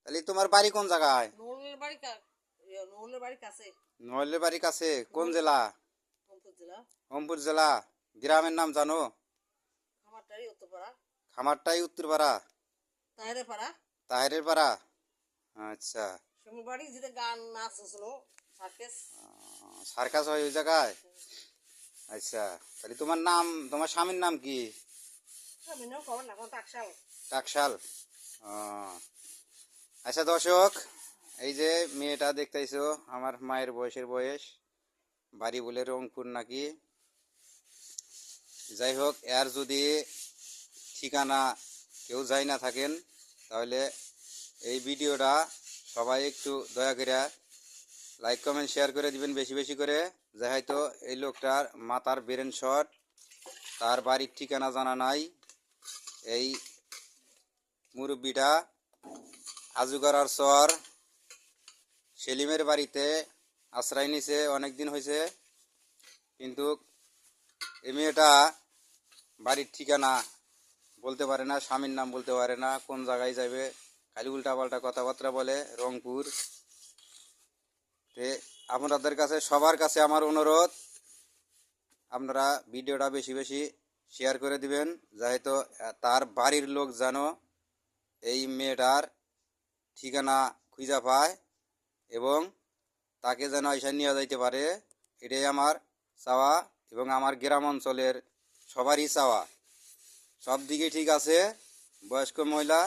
তাহলে তোমার বাড়ি কোন জায়গায়? নোলের বাড়ি নোলের বাড়ি কাছে। নইলের বাড়ি কাছে কোন জেলা? রংপুর জেলা। রংপুর জেলা। গ্রামের নাম জানো? খামারটারি উত্তরপাড়া। খামারটাই উত্তরপাড়া। তাহেরে পাড়া। তাহেরের পাড়া। আচ্ছা। শিমুর বাড়ি যেটা গান নাচ হচ্ছিল সার্কেস। সার্কাস হয় ওই জায়গায়? আচ্ছা, তাহলে তোমার নাম, তোমার স্বামীর নাম কি? মিনিমাম খবর না কোন টাকশাল। টাকশাল। ও, আচ্ছা দর্শক, এই যে মেয়েটা দেখতেইছো আমার মায়ের বয়স, বাড়ি বলে রংপুর নাকি। যাই হোক, এর যদি ঠিকানা কেউ যাই না থাকেন তাহলে এই ভিডিওটা সবাই একটু দয়া করে লাইক কমেন্ট শেয়ার করে দিবেন বেশি বেশি করে। যে হয়তো এই লোকটার মাথার ব্রেন শট, তার বাড়ির ঠিকানা জানা নাই। এই মুরব্বিটা আজুগড়ার চর সেলিমের বাড়িতে আশ্রয় নিছে অনেক দিন হয়েছে, কিন্তু এই মেয়েটা বাড়ির ঠিকানা বলতে পারে না, স্বামীর নাম বলতে পারে না, কোন জায়গায় যাবে খালি উল্টাপাল্টা কথাবার্তা বলে। রংপুর তে আপনাদের কাছে, সবার কাছে আমার অনুরোধ, আপনারা ভিডিওটা বেশি বেশি শেয়ার করে দিবেন, যেহেতু তার বাড়ির লোক যেন এই মেয়েটার ঠিকানা খুঁজে পায় এবং তাকে যেন এসে নিয়ে যাইতে পারে। এটাই আমার চাওয়া এবং আমার গ্রাম অঞ্চলের সবারই চাওয়া। সব দিকে ঠিক আছে, বয়স্ক মহিলা,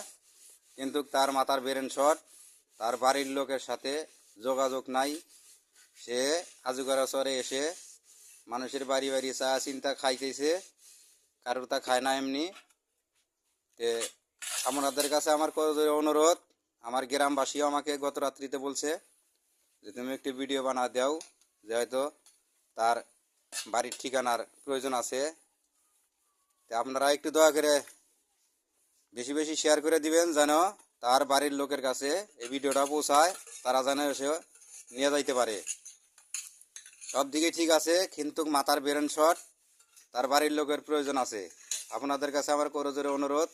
কিন্তু তার মাথার ব্রেন শট, তার বাড়ির লোকের সাথে যোগাযোগ নাই। সে আজুগারা চরে এসে মানুষের বাড়ি বাড়ি চা চিন্তা খাইতেছে, কারোর তা খায় না এমনি। তে আপনাদের কাছে আমার অনুরোধ, আমার গ্রামবাসীও আমাকে গত রাত্রিতে বলছে যে তুমি একটি ভিডিও বানা দাও, যে হয়তো তার বাড়ির ঠিকানার প্রয়োজন আছে। তা আপনারা একটু দয়া করে বেশি বেশি শেয়ার করে দিবেন, যেন তার বাড়ির লোকের কাছে এই ভিডিওটা পৌঁছায়, তারা যেন এসে নিয়ে যাইতে পারে। সব দিকে ঠিক আছে, কিন্তু মাথার ব্রেন শট, তার বাড়ির লোকের প্রয়োজন আছে। আপনাদের কাছে আমার করজোরে অনুরোধ,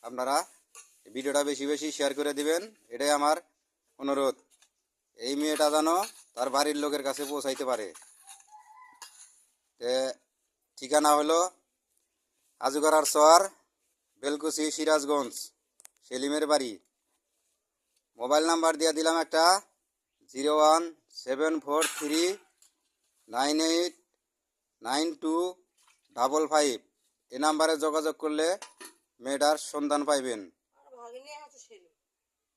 আপনারা ভিডিওটা বেশি বেশি শেয়ার করে দিবেন, এটাই আমার অনুরোধ। এই মেয়েটা যেন তার বাড়ির লোকের কাছে পৌঁছাইতে পারে। ঠিকানা হলো আজুগড়ার চর, বেলকুচি, সিরাজগঞ্জ, সেলিমের বাড়ি। মোবাইল নাম্বার দিয়ে দিলাম একটা, 01743989255। এই নাম্বারে যোগাযোগ করলে মেয়েটার সন্ধান পাইবেন।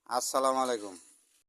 আসসালামু আলাইকুম।